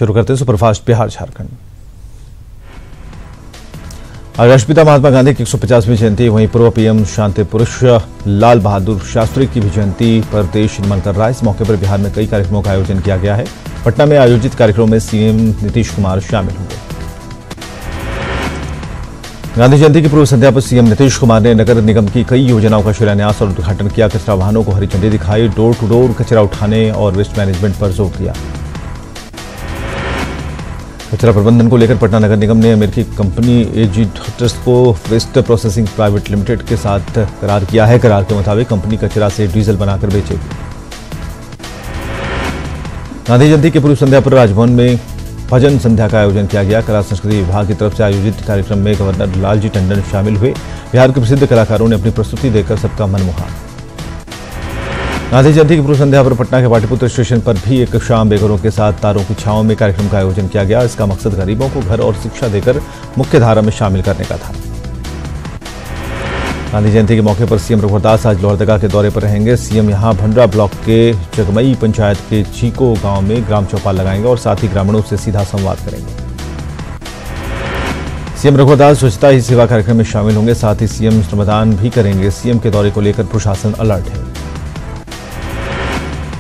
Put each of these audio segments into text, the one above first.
शुरू करते हैं सुपरफास्ट बिहार झारखंड। आज राष्ट्रपिता महात्मा गांधी की 150वीं जयंती, वहीं पूर्व पीएम शांति पुरुष लाल बहादुर शास्त्री की भी जयंती पर देश नमन कर रहा है। इस मौके पर बिहार में कई कार्यक्रमों का आयोजन किया गया है। पटना में आयोजित कार्यक्रम में सीएम नीतीश कुमार शामिल होंगे। गांधी जयंती की पूर्व संध्या पर सीएम नीतीश कुमार ने नगर निगम की कई योजनाओं का शिलान्यास और उद्घाटन किया। कचरा वाहनों को हरी झंडी दिखाई, डोर टू डोर कचरा उठाने और वेस्ट मैनेजमेंट पर जोर दिया। कचरा प्रबंधन को लेकर पटना नगर निगम ने अमेरिकी कंपनी एजी डॉक्टर्स को वेस्ट प्रोसेसिंग प्राइवेट लिमिटेड के साथ करार किया है। करार के मुताबिक कंपनी कचरा से डीजल बनाकर बेचेगी। गांधी जयंती की पूर्व संध्या पर राजभवन में भजन संध्या का आयोजन किया गया। कला संस्कृति विभाग की तरफ से आयोजित कार्यक्रम में गवर्नर लालजी टंडन शामिल हुए। बिहार के प्रसिद्ध कलाकारों ने अपनी प्रस्तुति देकर सबका मन मोहा। गांधी जयंती की पूर्व संध्या पर पटना के पाटलिपुत्र स्टेशन पर भी एक शाम बेघरों के साथ तारों की छांव में कार्यक्रम का आयोजन किया गया। इसका मकसद गरीबों को घर और शिक्षा देकर मुख्य धारा में शामिल करने का था। गांधी जयंती के मौके पर सीएम रघुवरदास आज लोहरदगा के दौरे पर रहेंगे। सीएम यहां भंडरा ब्लॉक के जगमई पंचायत के चीको गांव में ग्राम चौपाल लगाएंगे और साथ ही ग्रामीणों से सीधा संवाद करेंगे। सीएम रघुवरदास स्वच्छता ही सेवा कार्यक्रम में शामिल होंगे। साथ ही सीएम श्रमदान भी करेंगे। सीएम के दौरे को लेकर प्रशासन अलर्ट है।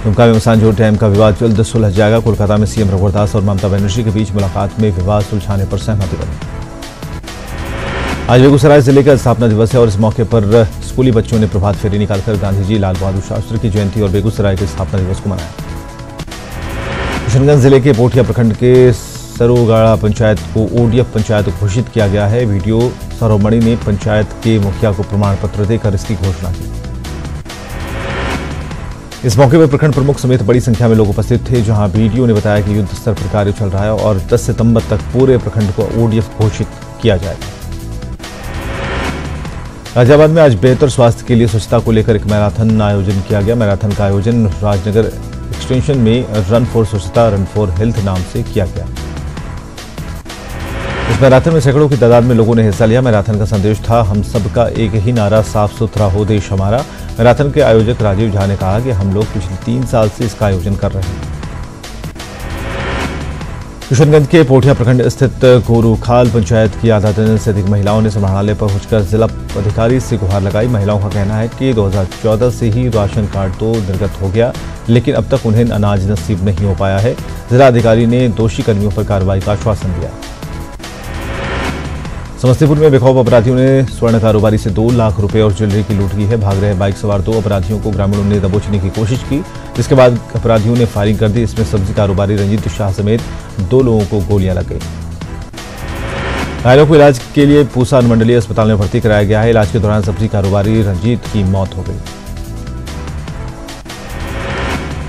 दुमका में मसानजोर डैम का विवाद जल्द सुलझ जाएगा। कोलकाता में सीएम रघुवरदास और ममता बनर्जी के बीच मुलाकात में विवाद सुलझाने पर सहमति बनी। आज बेगूसराय जिले का स्थापना दिवस है और इस मौके पर स्कूली बच्चों ने प्रभात फेरी निकालकर गांधी जी लाल बहादुर शास्त्री की जयंती और बेगूसराय के स्थापना दिवस को मनाया। किशनगंज जिले के पोठिया प्रखंड के सरोगाड़ा पंचायत को ओडीएफ पंचायत घोषित किया गया है। वीडियो सरोमणि ने पंचायत के मुखिया को प्रमाण पत्र देकर इसकी घोषणा की। इस मौके पर प्रखंड प्रमुख समेत बड़ी संख्या में लोग उपस्थित थे। जहां वीडियो ने बताया कि युद्ध स्तर पर कार्य चल रहा है और 10 सितंबर तक पूरे प्रखंड को ओडीएफ घोषित किया जाएगा। गाजियाबाद में आज बेहतर स्वास्थ्य के लिए स्वच्छता को लेकर एक मैराथन आयोजन किया गया। मैराथन का आयोजन राजनगर एक्सटेंशन में रन फॉर स्वच्छता रन फॉर हेल्थ नाम से किया गया। इस मैराथन में सैकड़ों की तादाद में लोगों ने हिस्सा लिया। मैराथन का संदेश था, हम सबका एक ही नारा, साफ सुथरा हो देश हमारा। मैराथन के आयोजक राजीव झा ने कहा कि हम लोग पिछले 3 साल से इसका आयोजन कर रहे हैं। किशनगंज के पोठिया प्रखंड स्थित गोरूखाल पंचायत की आधा दर्जन से अधिक महिलाओं ने समाहरणालय पर पहुंचकर जिला अधिकारी से गुहार लगाई। महिलाओं का कहना है कि 2014 से ही राशन कार्ड तो निर्गत हो गया, लेकिन अब तक उन्हें अनाज नसीब नहीं हो पाया है। जिला अधिकारी ने दोषी कर्मियों पर कार्रवाई का आश्वासन दिया। समस्तीपुर में बेखौफ अपराधियों ने स्वर्ण कारोबारी से 2 लाख रुपए और ज्वेलरी की लूट की है। भाग रहे बाइक सवार 2 अपराधियों को ग्रामीणों ने दबोचने की कोशिश की, जिसके बाद अपराधियों ने फायरिंग कर दी। इसमें सब्जी कारोबारी रंजीत शाह समेत 2 लोगों को गोलियां लग गई। घायलों को इलाज के लिए पूसा अनुमंडलीय अस्पताल में भर्ती कराया गया है। इलाज के दौरान सब्जी कारोबारी रंजीत की मौत हो गई।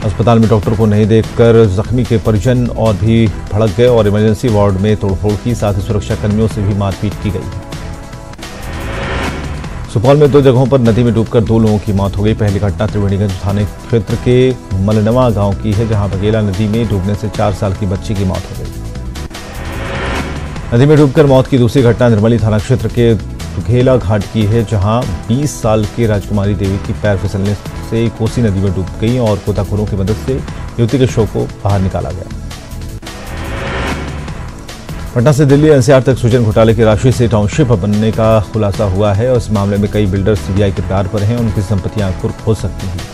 अस्पताल में डॉक्टर को नहीं देखकर जख्मी के परिजन और भी भड़क गए और इमरजेंसी वार्ड में तोड़फोड़ की, साथ ही सुरक्षा कर्मियों से भी मारपीट की गई। सुपौल में 2 जगहों पर नदी में डूबकर 2 लोगों की मौत हो गई। पहली घटना त्रिवेणीगंज थाने क्षेत्र के मलनवा गांव की है, जहां बघेला नदी में डूबने से 4 साल की बच्ची की मौत हो गई। नदी में डूबकर मौत की दूसरी घटना निर्मली थाना क्षेत्र के दुघेला घाट की है, जहां 20 साल की राजकुमारी देवी की पैर फिसलने से कोसी नदी में डूब गई और गोताखोरों की मदद से युवती के शव को बाहर निकाला गया। पटना से दिल्ली एनसीआर तक सृजन घोटाले की राशि से टाउनशिप बनने का खुलासा हुआ है और इस मामले में कई बिल्डर सीबीआई के रडार पर हैं। उनकी संपत्तियां कुर्क हो सकती हैं।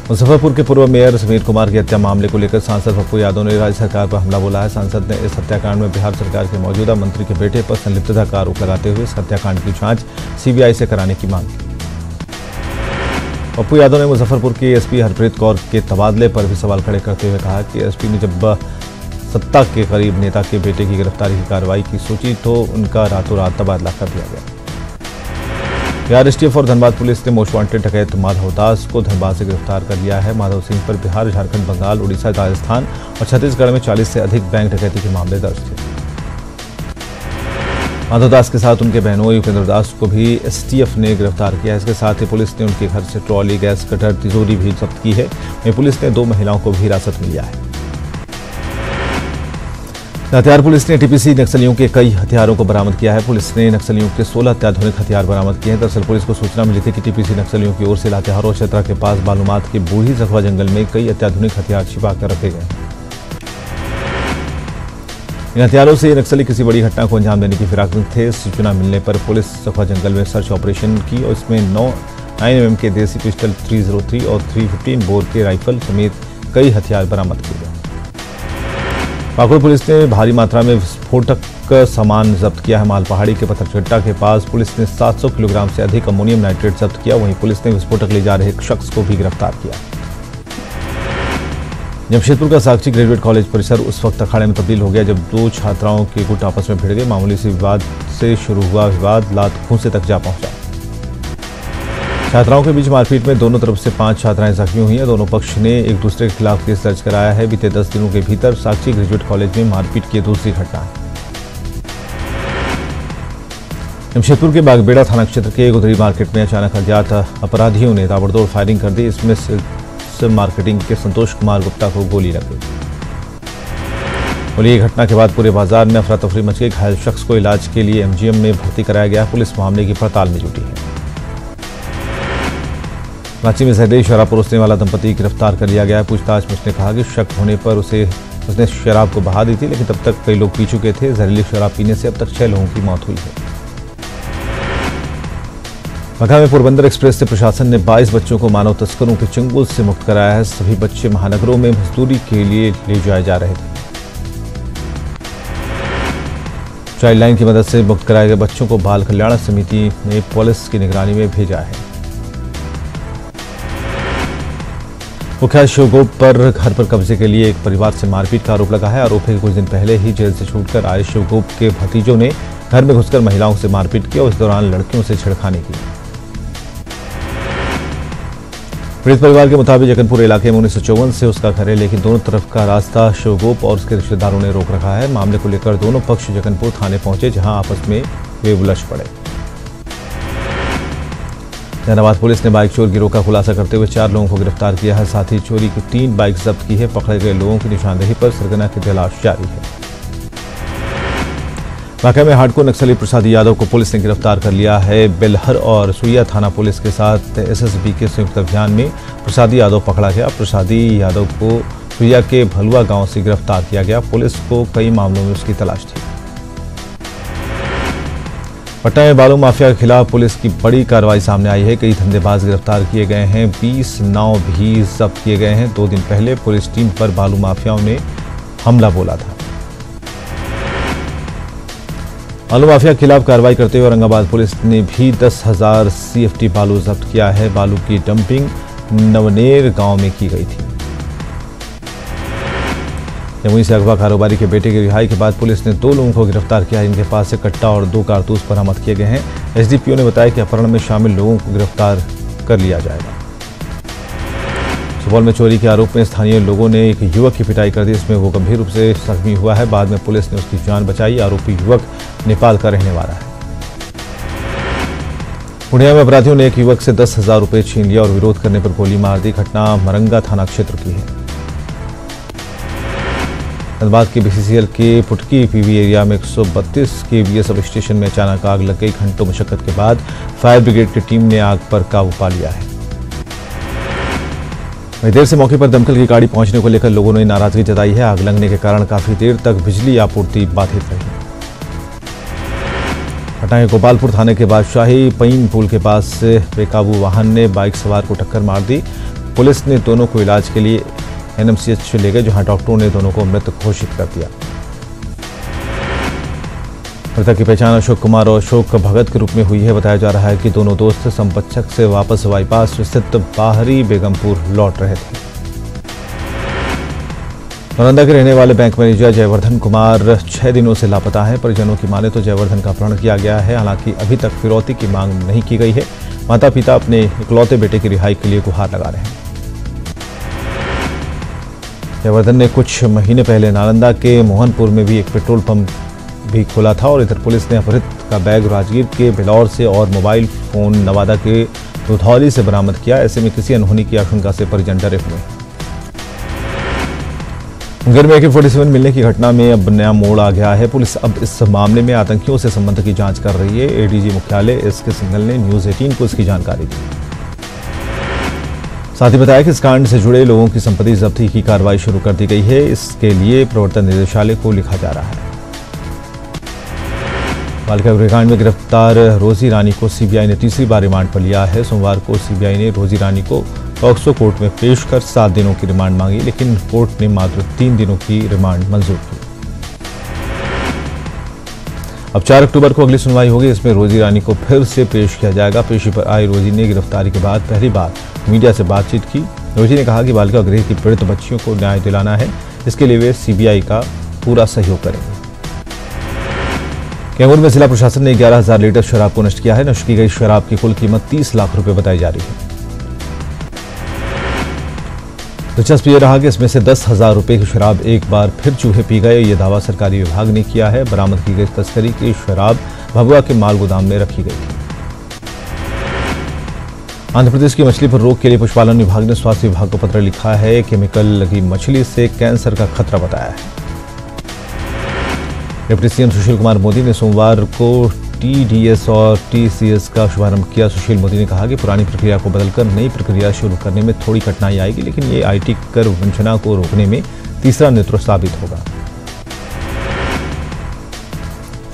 मुजफ्फरपुर के पूर्व मेयर समीर कुमार की हत्या मामले को लेकर सांसद पप्पू यादव ने राज्य सरकार पर हमला बोला है। सांसद ने इस हत्याकांड में बिहार सरकार के मौजूदा मंत्री के बेटे पर संलिप्तता का आरोप लगाते हुए इस हत्याकांड की जांच सीबीआई से कराने की मांग की। पप्पू यादव ने मुजफ्फरपुर के एसपी हरप्रीत कौर के तबादले पर भी सवाल खड़े करते हुए कहा कि एसपी ने जब सत्ता के करीब नेता के बेटे की गिरफ्तारी की कार्रवाई की सोची तो उनका रातों रात तबादला कर दिया गया। बिहार एसटीएफ और धनबाद पुलिस ने मोस्ट वांटेड डकैत माधव दास को धनबाद से गिरफ्तार कर लिया है। माधव सिंह पर बिहार, झारखंड, बंगाल, उड़ीसा, राजस्थान और छत्तीसगढ़ में 40 से अधिक बैंक डकैती के मामले दर्ज थे। माधव दास के साथ उनके बहनोई उपेंद्र दास को भी एसटीएफ ने गिरफ्तार किया है। इसके साथ ही पुलिस ने उनके घर से ट्रॉली, गैस कटर, तिजोरी भी जब्त की है। वहीं पुलिस ने 2 महिलाओं को भी हिरासत में लिया है। लातेहार पुलिस ने टीपीसी नक्सलियों के कई हथियारों को बरामद किया है। पुलिस ने नक्सलियों के 16 अत्याधुनिक हथियार बरामद किए हैं। दरअसल पुलिस को सूचना मिली थी कि टीपीसी नक्सलियों की ओर से लातेहार और चतरा के पास बालूमाथ के बूढ़ी जखवा जंगल में कई अत्याधुनिक हथियार छिपा कर रखे गए। इन हथियारों से नक्सली किसी बड़ी घटना को अंजाम देने की फिराक में थे। सूचना मिलने पर पुलिस जखवा जंगल में सर्च ऑपरेशन की और इसमें 9mm के देसी पिस्टल 303 और 315 बोर के राइफल समेत कई हथियार बरामद किए गए। पाकुड़ पुलिस ने भारी मात्रा में विस्फोटक सामान जब्त किया है। मालपहाड़ी के पत्थरचट्टा के पास पुलिस ने 700 किलोग्राम से अधिक अमोनियम नाइट्रेट जब्त किया। वहीं पुलिस ने विस्फोटक ले जा रहे एक शख्स को भी गिरफ्तार किया। जमशेदपुर का साक्षी ग्रेजुएट कॉलेज परिसर उस वक्त अखाड़े में तब्दील हो गया जब दो छात्राओं के गुट आपस में भिड़ गए। मामूली से विवाद से शुरू हुआ विवाद लात खूंसे तक जा पहुंचा। छात्राओं के बीच मारपीट में दोनों तरफ से 5 छात्राएं जख्मी हुई हैं। दोनों पक्ष ने एक दूसरे के खिलाफ केस दर्ज कराया है। बीते 10 दिनों के भीतर साक्षी ग्रेजुएट कॉलेज में मारपीट की दूसरी घटना है। जमशेदपुर के बागबेड़ा थाना क्षेत्र के गुदरी मार्केट में अचानक अज्ञात अपराधियों ने ताबड़तोड़ फायरिंग कर दी। इसमें मार्केटिंग के संतोष कुमार गुप्ता को गोली लग गई। और घटना के बाद पूरे बाजार में अफरा तफरी मच गई। घायल शख्स को इलाज के लिए एमजीएम में भर्ती कराया गया। पुलिस मामले की पड़ताल में जुटी है। रांची में जहरीली शराब परोसने वाला दंपति गिरफ्तार कर लिया गया है। पूछताछ में उसने कहा कि शक होने पर उसने शराब को बहा दी थी, लेकिन तब तक कई लोग पी चुके थे। जहरीली शराब पीने से अब तक 6 लोगों की मौत हुई है। मक्का में पोरबंदर एक्सप्रेस से प्रशासन ने 22 बच्चों को मानव तस्करों के चंगुल से मुक्त कराया है। सभी बच्चे महानगरों में मजदूरी के लिए ले जाए जा रहे थे। चाइल्ड लाइन की मदद से मुक्त कराए गए बच्चों को बाल कल्याण समिति ने पुलिस की निगरानी में भेजा है। मुख्य शिवगोप पर घर पर कब्जे के लिए एक परिवार से मारपीट का आरोप लगा है। आरोप है कि कुछ दिन पहले ही जेल से छूटकर आए शिवगोप के भतीजों ने घर में घुसकर महिलाओं से मारपीट की और इस दौरान लड़कियों से छेड़खानी की। पीड़ित परिवार के मुताबिक जगनपुर इलाके में 1954 से उसका घर है, लेकिन दोनों तरफ का रास्ता शिवगोप और उसके रिश्तेदारों ने रोक रखा है। मामले को लेकर दोनों पक्ष जगनपुर थाने पहुंचे, जहां आपस में वे उलझ पड़े। जहानाबाद पुलिस ने बाइक चोर गिरोह का खुलासा करते हुए 4 लोगों को गिरफ्तार किया है। साथ ही चोरी की 3 बाइक जब्त की है। पकड़े गए लोगों की निशानदेही पर सरगना की तलाश जारी है। वाकई में हार्डकोर नक्सली प्रसादी यादव को पुलिस ने गिरफ्तार कर लिया है। बेलहर और सुइया थाना पुलिस के साथ एसएसबी के संयुक्त अभियान में प्रसादी यादव पकड़ा गया। प्रसादी यादव को सुइया के भलुआ गांव से गिरफ्तार किया गया। पुलिस को कई मामलों में उसकी तलाश थी। पटना में बालू माफिया के खिलाफ पुलिस की बड़ी कार्रवाई सामने आई है। कई धंधेबाज गिरफ्तार किए गए हैं। 20 नाव भी जब्त किए गए हैं। 2 दिन पहले पुलिस टीम पर बालू माफियाओं ने हमला बोला था। बालू माफिया के खिलाफ कार्रवाई करते हुए औरंगाबाद पुलिस ने भी 10,000 CFT बालू जब्त किया है। बालू की डंपिंग नवनेर गांव में की गई थी। जमुई से अगवा कारोबारी के बेटे की रिहाई के बाद पुलिस ने 2 लोगों को गिरफ्तार किया। इनके पास से कट्टा और 2 कारतूस बरामद किए गए हैं। एसडीपीओ ने बताया कि अपहरण में शामिल लोगों को गिरफ्तार कर लिया जाएगा। सुपौल में चोरी के आरोप में स्थानीय लोगों ने एक युवक की पिटाई कर दी। इसमें वो गंभीर रूप से जख्मी हुआ है। बाद में पुलिस ने उसकी जान बचाई। आरोपी युवक नेपाल का रहने वाला है। पूर्णिया में अपराधियों ने एक युवक से 10,000 रुपये छीन लिया और विरोध करने पर गोली मार दी। घटना मरंगा थाना क्षेत्र की है। धनबाद के बीसीसीएल के पुटकी पीवी एरिया में 132 केवीए सब स्टेशन में अचानक आग लग गई। घंटों मशक्कत के बाद फायर ब्रिगेड की टीम ने आग पर काबू पा लिया है। वहीं देर से मौके पर दमकल की गाड़ी पहुंचने को लेकर लोगों ने नाराजगी जताई है। आग लगने के कारण काफी देर तक बिजली आपूर्ति बाधित रही। पटना के गोपालपुर थाने के बादशाही पईन पुल के पास से बेकाबू वाहन ने बाइक सवार को टक्कर मार दी। पुलिस ने दोनों को इलाज के लिए एनएमसीएच ले गए, जहां डॉक्टरों ने दोनों को मृत घोषित कर दिया। मृतक की पहचान अशोक कुमार और अशोक भगत के रूप में हुई है। बताया जा रहा है कि दोनों दोस्त संपतचक से वापस बाईपास स्थित बाहरी बेगमपुर लौट रहे थे। नालंदा के रहने वाले बैंक मैनेजर जयवर्धन कुमार 6 दिनों से लापता है। परिजनों की माने तो जयवर्धन का अपहरण किया गया है। हालांकि अभी तक फिरौती की मांग नहीं की गई है। माता पिता अपने इकलौते बेटे की रिहाई के लिए गुहार लगा रहे हैं। जयवर्धन ने कुछ महीने पहले नालंदा के मोहनपुर में भी एक पेट्रोल पंप भी खोला था। और इधर पुलिस ने अपहृत का बैग राजगीर के बिलौर से और मोबाइल फोन नवादा के दुधौली से बरामद किया। ऐसे में किसी अनहोनी की आशंका से परिजन डरे हुए हैं। मुंगेर में AK-47 मिलने की घटना में अब नया मोड़ आ गया है। पुलिस अब इस मामले में आतंकियों से संबंध की जांच कर रही है। ADG मुख्यालय SK सिंघल ने न्यूज 18 को इसकी जानकारी दी। साथ ही बताया कि इस कांड से जुड़े लोगों की संपत्ति जब्ती की कार्रवाई शुरू कर दी गई है। इसके लिए प्रवर्तन निदेशालय को लिखा जा रहा है। बालिका गृहकांड में गिरफ्तार रोजी रानी को CBI ने तीसरी बार रिमांड पर लिया है। सोमवार को CBI ने रोजी रानी को पॉक्सो कोर्ट में पेश कर 7 दिनों की रिमांड मांगी, लेकिन कोर्ट ने मात्र 3 दिनों की रिमांड मंजूर की। अब 4 अक्टूबर को अगली सुनवाई होगी। इसमें रोजी रानी को फिर से पेश किया जाएगा। पेशी पर आई रोजी ने गिरफ्तारी के बाद पहली बार मीडिया से बातचीत की। रोजी ने कहा कि बालिका गृह की पीड़ित बच्चियों को न्याय दिलाना है, इसके लिए वे CBI का पूरा सहयोग करेंगे। कैमूर में जिला प्रशासन ने 11,000 लीटर शराब को नष्ट किया है। नष्ट की गई शराब की कुल कीमत 30 लाख रुपए बताई जा रही है। दिलचस्प ये रहा कि इसमें से 10,000 रुपए की शराब एक बार फिर चूहे पी गए। ये दावा सरकारी विभाग ने किया है। बरामद की गई तस्करी की शराब भभुआ के माल गोदाम में रखी गई थी। आंध्र प्रदेश की मछली पर रोक के लिए पशुपालन विभाग ने स्वास्थ्य विभाग को पत्र लिखा है। केमिकल लगी मछली से कैंसर का खतरा बताया है। डिप्टी CM सुशील कुमार मोदी ने सोमवार को TDS और TCS का शुभारंभ किया। सुशील मोदी ने कहा कि पुरानी प्रक्रिया को बदलकर नई प्रक्रिया शुरू करने में थोड़ी कठिनाई आएगी, लेकिन ये IT कर वंचना को रोकने में तीसरा नेत्र साबित होगा।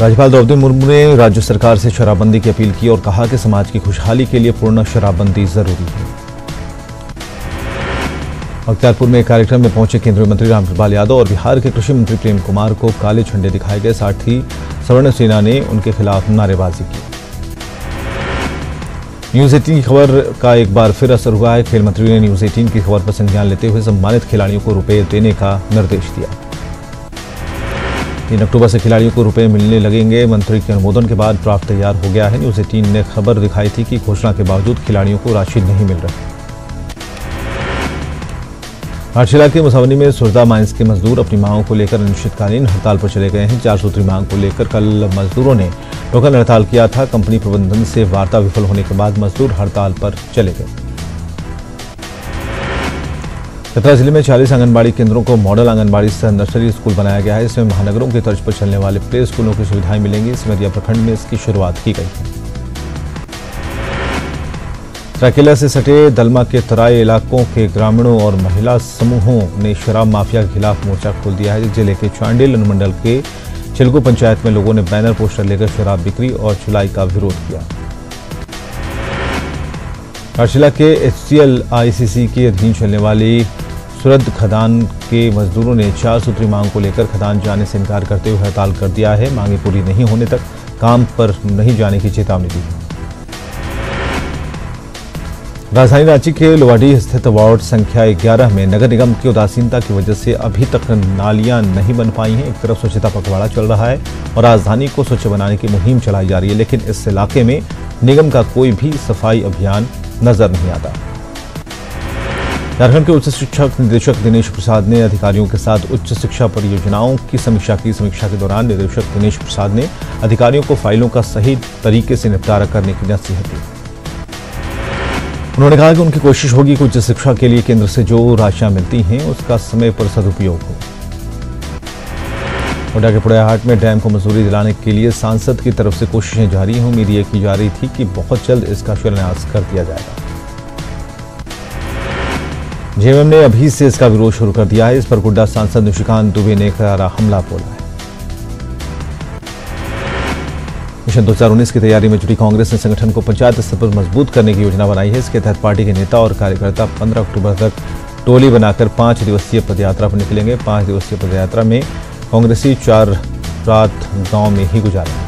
राज्यपाल द्रौपदी मुर्मू ने राज्य सरकार से शराबबंदी की अपील की और कहा कि समाज की खुशहाली के लिए पूर्ण शराबबंदी जरूरी है। बख्तियारपुर में एक कार्यक्रम में पहुंचे केंद्रीय मंत्री रामकृपाल यादव और बिहार के कृषि मंत्री प्रेम कुमार को काले झंडे दिखाए गए। साथ ही सवर्ण सेना ने उनके खिलाफ नारेबाजी की। न्यूज 18 की खबर का एक बार फिर असर हुआ है। खेल मंत्री ने न्यूज 18 की खबर पर संज्ञान लेते हुए सम्मानित खिलाड़ियों को रुपए देने का निर्देश दिया। 3 अक्टूबर से खिलाड़ियों को रुपए मिलने लगेंगे। मंत्री के अनुमोदन के बाद ड्राफ्ट तैयार हो गया है। न्यूज 18 ने खबर दिखाई थी कि घोषणा के बावजूद खिलाड़ियों को राशि नहीं मिल रही। घाटशिला के मुसावनी में सुरदा माइंस के मजदूर अपनी मांगों को लेकर अनिश्चितकालीन हड़ताल पर चले गए हैं। 4 सूत्री मांग को लेकर कल मजदूरों ने टोकन हड़ताल किया था। कंपनी प्रबंधन से वार्ता विफल होने के बाद मजदूर हड़ताल पर चले गए। चतरा जिले में 40 आंगनबाड़ी केंद्रों को मॉडल आंगनबाड़ी सह नर्सरी स्कूल बनाया गया है। इसमें महानगरों की तर्ज पर चलने वाले प्ले स्कूलों की सुविधाएं मिलेंगी। सिमरिया प्रखंड में इसकी शुरुआत की गई है। सरायकेला से सटे दलमा के तराई इलाकों के ग्रामीणों और महिला समूहों ने शराब माफिया के खिलाफ मोर्चा खोल दिया है। जिले के चांडिल अनुमंडल के चिलगू पंचायत में लोगों ने बैनर पोस्टर लेकर शराब बिक्री और चुलाई का विरोध किया। घाटशिला के HCL ICC के अधीन चलने वाली सुरद खदान के मजदूरों ने 4 सूत्री मांग को लेकर खदान जाने से इनकार करते हुए हड़ताल कर दिया है। मांगे पूरी नहीं होने तक काम पर नहीं जाने की चेतावनी दी है। राजधानी रांची के लोवाडीह स्थित वार्ड संख्या 11 में नगर निगम की उदासीनता की वजह से अभी तक नालियां नहीं बन पाई हैं। एक तरफ स्वच्छता पखवाड़ा चल रहा है और राजधानी को स्वच्छ बनाने की मुहिम चलाई जा रही है, लेकिन इस इलाके में निगम का कोई भी सफाई अभियान नजर नहीं आता। झारखंड के उच्च शिक्षा निदेशक दिनेश प्रसाद ने अधिकारियों के साथ उच्च शिक्षा परियोजनाओं की समीक्षा की। समीक्षा के दौरान निदेशक दिनेश प्रसाद ने अधिकारियों को फाइलों का सही तरीके से निपटारा करने की नसीहत दी। उन्होंने कहा कि उनकी कोशिश होगी कि उच्च शिक्षा के लिए केंद्र से जो राशियां मिलती हैं उसका समय पर सदुपयोग हो। गोड्डा के पुड़ैयाहाट में डैम को मंजूरी दिलाने के लिए सांसद की तरफ से कोशिशें जारी हैं। उम्मीद ये की जा रही थी कि बहुत जल्द इसका शिलान्यास कर दिया जाएगा। JMM ने अभी से इसका विरोध शुरू कर दिया है। इस पर गोड्डा सांसद निशिकांत दुबे ने करारा हमला बोला है। मिशन 2019 की तैयारी में जुटी कांग्रेस ने संगठन को पंचायत स्तर पर मजबूत करने की योजना बनाई है। इसके तहत पार्टी के नेता और कार्यकर्ता 15 अक्टूबर तक टोली बनाकर 5 दिवसीय पदयात्रा पर निकलेंगे। 5 दिवसीय पदयात्रा में कांग्रेसी 4 रात गांव में ही गुजारेंगे।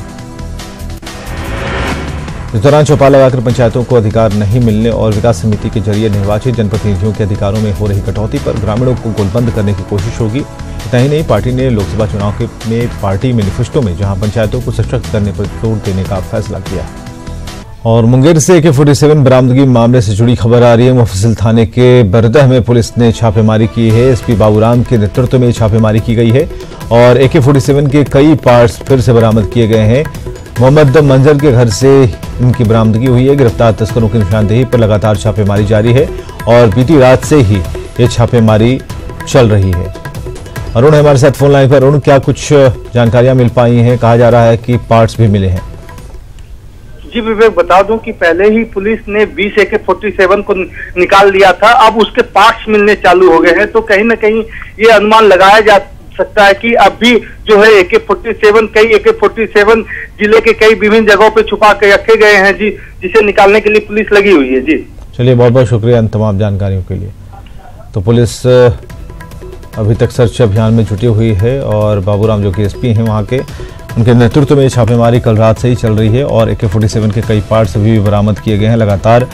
इस दौरान चौपाल लगाकर पंचायतों को अधिकार नहीं मिलने और विकास समिति के जरिए निर्वाचित जनप्रतिनिधियों के अधिकारों में हो रही कटौती पर ग्रामीणों को गोलबंद करने की कोशिश होगी। इतना ही नहीं, पार्टी ने लोकसभा चुनाव में पार्टी मैनिफेस्टो में जहां पंचायतों को सशक्त करने पर जोर देने का फैसला किया। और मुंगेर से AK-47 बरामदगी मामले से जुड़ी खबर आ रही है। मुफस्सिल थाने के बरदह में पुलिस ने छापेमारी की है। SP बाबूराम के नेतृत्व में छापेमारी की गई है और AK-47 के कई पार्ट्स फिर से बरामद किए गए हैं। मोहम्मद मंजर के घर से इनकी बरामदगी हुई है। गिरफ्तार तस्करों की निशानदेही पर लगातार छापेमारी जारी है और बीती रात से ही ये छापेमारी चल रही है। अरुण है हमारे साथ फोन लाइन पर। अरुण, क्या कुछ जानकारियां मिल पाई हैं? कहा जा रहा है कि पार्ट्स भी मिले हैं। जी विवेक, बता दूं कि पहले ही पुलिस ने 20 AK-47 को निकाल लिया था। अब उसके पार्ट्स मिलने चालू हो गए हैं, तो कहीं ना कहीं ये अनुमान लगाया जा सकता है कि अब भी जो है कई AK-47 जिले के कई विभिन्न जगहों पे छुपा के रखे गए हैं जी, जिसे निकालने के लिए पुलिस लगी हुई है। जी चलिए, बहुत बहुत शुक्रिया इन तमाम जानकारियों के लिए। तो पुलिस अभी तक सर्च अभियान में जुटी हुई है और बाबूराम जो कि एसपी हैं वहाँ के, उनके नेतृत्व में छापेमारी कल रात से ही चल रही है और AK-47 के कई पार्ट्स अभी भी बरामद किए गए हैं। लगातार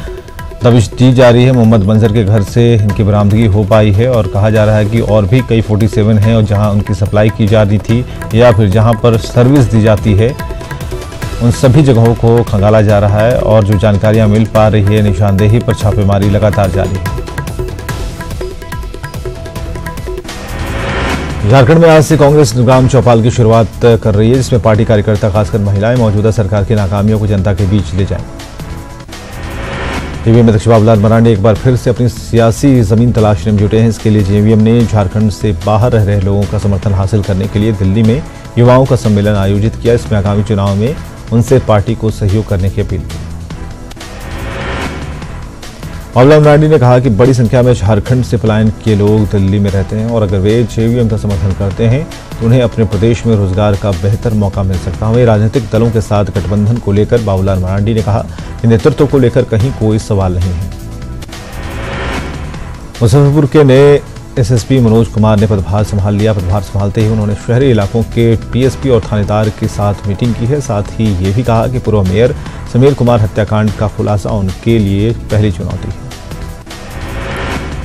दबिश दी जा रही है। मोहम्मद मंजर के घर से इनकी बरामदगी हो पाई है और कहा जा रहा है कि और भी कई 47 हैं और जहां उनकी सप्लाई की जा रही थी या फिर जहां पर सर्विस दी जाती है, उन सभी जगहों को खंगाला जा रहा है और जो जानकारियां मिल पा रही है, निशानदेही पर छापेमारी लगातार जारी है। झारखंड में आज से कांग्रेस ग्राम चौपाल की शुरुआत कर रही है, जिसमें पार्टी कार्यकर्ता खासकर महिलाएं मौजूदा सरकार की नाकामियों को जनता के बीच ले जाएंगे। जेवीएम अध्यक्ष बाबूलाल मरांडी एक बार फिर से अपनी सियासी जमीन तलाशने में जुटे हैं। इसके लिए जेवीएम ने झारखंड से बाहर रह रहे लोगों का समर्थन हासिल करने के लिए दिल्ली में युवाओं का सम्मेलन आयोजित किया। इसमें आगामी चुनाव में उनसे पार्टी को सहयोग करने की अपील की। बाबूलाल मरांडी ने कहा कि बड़ी संख्या में झारखंड से पलायन किए लोग दिल्ली में रहते हैं और अगर वे जेवीएम का समर्थन करते हैं तो उन्हें अपने प्रदेश में रोजगार का बेहतर मौका मिल सकता है। वहीं राजनीतिक दलों के साथ गठबंधन को लेकर बाबूलाल मरांडी ने कहा कि नेतृत्व को लेकर कहीं कोई सवाल नहीं है। मुजफ्फरपुर के नए एसएसपी मनोज कुमार ने पदभार संभाल लिया। पदभार संभालते ही उन्होंने शहरी इलाकों के पीएसपी और थानेदार के साथ मीटिंग की है। साथ ही ये भी कहा कि पूर्व मेयर समीर कुमार हत्याकांड का खुलासा उनके लिए पहली चुनौती है।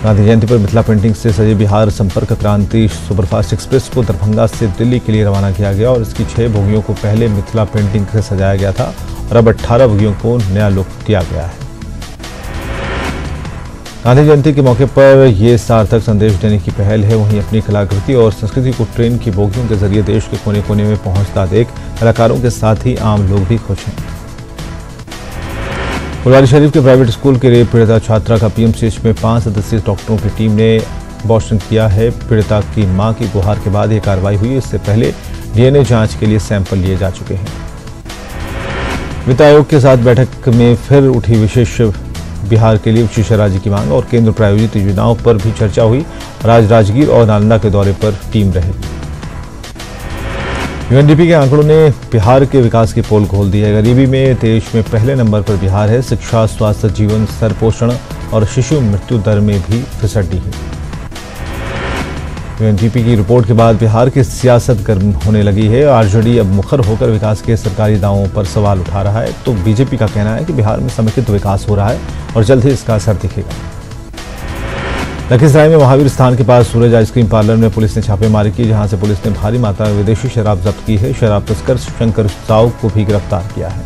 गांधी जयंती पर मिथिला पेंटिंग से सजे बिहार संपर्क क्रांति सुपरफास्ट एक्सप्रेस को दरभंगा से दिल्ली के लिए रवाना किया गया और इसकी 6 बोगियों को पहले मिथिला पेंटिंग से सजाया गया था और अब 18 बोगियों को नया लुक दिया गया है। गांधी जयंती के मौके पर यह सार्थक संदेश देने की पहल है। वहीं अपनी कलाकृति और संस्कृति को ट्रेन की बोगियों के जरिए देश के कोने कोने में पहुंचता देख कलाकारों के साथ ही आम लोग भी खुश हैं। फुलवारी शरीफ के प्राइवेट स्कूल के रेप पीड़िता छात्रा का पीएमसीएच में 5 सदस्यीय डॉक्टरों की टीम ने अबॉर्शन किया है। पीड़िता की मां की गुहार के बाद यह कार्रवाई हुई। इससे पहले डीएनए जांच के लिए सैंपल लिए जा चुके हैं। वित्त आयोग के साथ बैठक में फिर उठी विशेष बिहार के लिए उच्च शिक्षा राज्य की मांग और केंद्र प्रायोजित योजनाओं पर भी चर्चा हुई और आज राजगीर और नालंदा के दौरे पर टीम रहेगी। यूएनडीपी के आंकड़ों ने बिहार के विकास की पोल खोल दी है। गरीबी में देश में पहले नंबर पर बिहार है। शिक्षा, स्वास्थ्य, जीवन स्तर, पोषण और शिशु मृत्यु दर में भी फिसड्डी है। यूएनडीपी की रिपोर्ट के बाद बिहार की सियासत गर्म होने लगी है। आरजेडी अब मुखर होकर विकास के सरकारी दावों पर सवाल उठा रहा है, तो बीजेपी का कहना है कि बिहार में समेकित विकास हो रहा है और जल्द ही इसका असर दिखेगा। लखीसराय में महावीर स्थान के पास सूरज आइसक्रीम पार्लर में पुलिस ने छापेमारी की, जहां से पुलिस ने भारी मात्रा में विदेशी शराब जब्त की है। शराब तस्कर शंकर साव को भी गिरफ्तार किया है।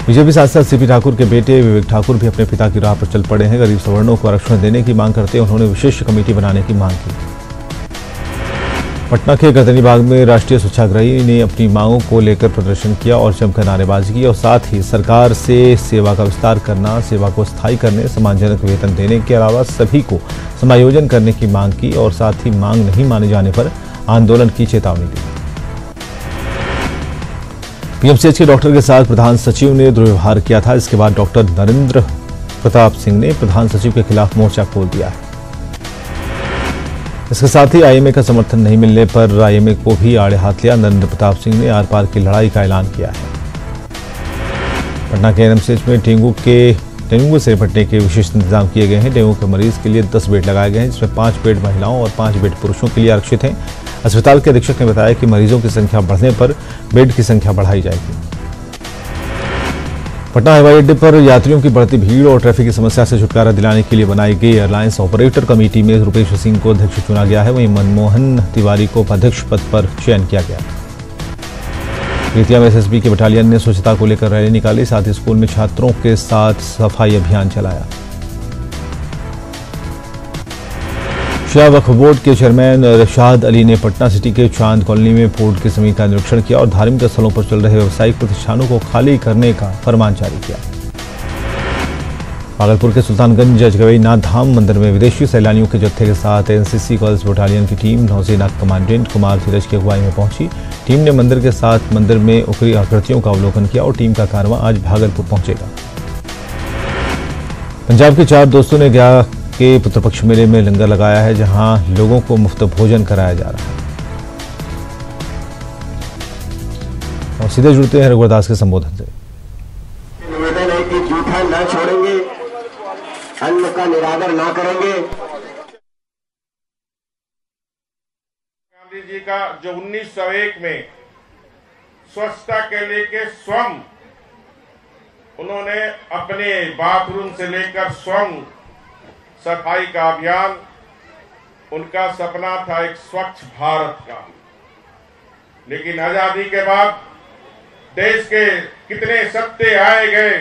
बीजेपी सांसद सीपी ठाकुर के बेटे विवेक ठाकुर भी अपने पिता की राह पर चल पड़े हैं। गरीब सवर्णों को आरक्षण देने की मांग करते उन्होंने विशेष कमेटी बनाने की मांग की। पटना के गर्दनीबाग में राष्ट्रीय स्वच्छाग्रही ने अपनी मांगों को लेकर प्रदर्शन किया और जमकर नारेबाजी की और साथ ही सरकार से सेवा का विस्तार करना, सेवा को स्थायी करने, सम्मानजनक वेतन देने के अलावा सभी को समायोजन करने की मांग की और साथ ही मांग नहीं माने जाने पर आंदोलन की चेतावनी दी। पीएमसीएच के डॉक्टर के साथ प्रधान सचिव ने दुर्व्यवहार किया था। इसके बाद डॉक्टर नरेंद्र प्रताप सिंह ने प्रधान सचिव के खिलाफ मोर्चा खोल दिया है। इसके साथ ही आईएमए का समर्थन नहीं मिलने पर आईएमए को भी आड़े हाथ लिया। नरेंद्र प्रताप सिंह ने आर पार की लड़ाई का ऐलान किया है। पटना के एनएमसीएच में डेंगू से निपटने के विशेष इंतजाम किए गए हैं। डेंगू के मरीज के लिए 10 बेड लगाए गए हैं, जिसमें 5 बेड महिलाओं और 5 बेड पुरुषों के लिए आरक्षित हैं। अस्पताल के अधीक्षक ने बताया कि मरीजों की संख्या बढ़ने पर बेड की संख्या बढ़ाई जाएगी। पटना हवाई अड्डे पर यात्रियों की बढ़ती भीड़ और ट्रैफिक की समस्या से छुटकारा दिलाने के लिए बनाई गई एयरलाइंस ऑपरेटर कमेटी में रुपेश सिंह को अध्यक्ष चुना गया है। वहीं मनमोहन तिवारी को उपाध्यक्ष पद पर चयन किया गया। बेतिया में एसएसबी के बटालियन ने स्वच्छता को लेकर रैली निकाली, साथ ही स्कूल में छात्रों के साथ सफाई अभियान चलाया। शिया वक्फ बोर्ड के चेयरमैन रशाद अली ने पटना सिटी के चांद कॉलोनी में बोर्ड की जमीन का निरीक्षण किया और धार्मिक स्थलों पर चल रहे व्यावसायिक प्रतिष्ठानों को खाली करने का फरमान जारी किया। भागलपुर के सुल्तानगंज जजगवैनाथ धाम मंदिर में विदेशी सैलानियों के जत्थे के साथ एनसीसी गर्ल्स बटालियन की टीम नौसेना कमांडेंट कुमार धीरज की अगुवाई में पहुंची। टीम ने मंदिर के साथ मंदिर में उखरी आकृतियों का अवलोकन किया और टीम का कारवां आज भागलपुर पहुंचेगा। पंजाब के 4 दोस्तों ने गया के पितृपक्ष मेले में लंगर लगाया है, जहां लोगों को मुफ्त भोजन कराया जा रहा है। और सीधे जुड़ते हैं रघुवरदास के संबोधन से। निवेदन है कि जूठा न छोड़ेंगे, अन्न का निरादर ना करेंगे। गांधी जी का जो 1901 में स्वच्छता के लेके स्वयं उन्होंने अपने बाथरूम से लेकर स्वयं सफाई का अभियान, उनका सपना था एक स्वच्छ भारत का। लेकिन आजादी के बाद देश के कितने सत्ते आए गए,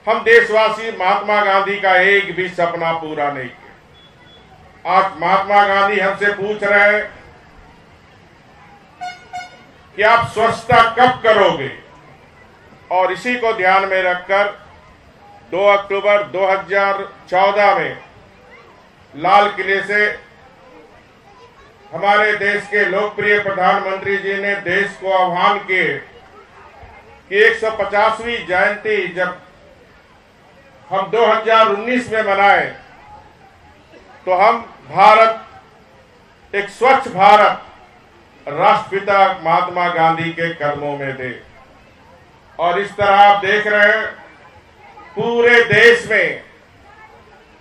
हम देशवासी महात्मा गांधी का एक भी सपना पूरा नहीं किया। आज महात्मा गांधी हमसे पूछ रहे हैं कि आप स्वच्छता कब करोगे, और इसी को ध्यान में रखकर 2 अक्टूबर 2014 में लाल किले से हमारे देश के लोकप्रिय प्रधानमंत्री जी ने देश को आह्वान किए कि 150वीं जयंती जब हम 2019 में मनाएं तो हम भारत एक स्वच्छ भारत राष्ट्रपिता महात्मा गांधी के कदमों में दे। और इस तरह आप देख रहे हैं पूरे देश में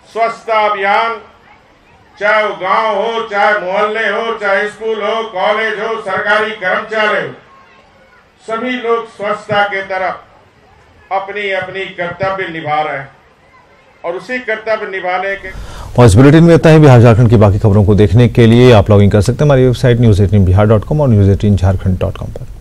स्वच्छता अभियान, चाहे वो गांव हो, चाहे मोहल्ले हो, चाहे स्कूल हो, कॉलेज हो, सरकारी कर्मचारी हो, सभी लोग स्वच्छता के तरफ अपनी अपनी कर्तव्य निभा रहे हैं। और उसी कर्तव्य निभाने के और इस बुलेटिन में इतना ही। बिहार झारखंड की बाकी खबरों को देखने के लिए आप लॉगिन कर सकते हैं हमारी वेबसाइट news18bihar.com और news18jharkhand.com पर।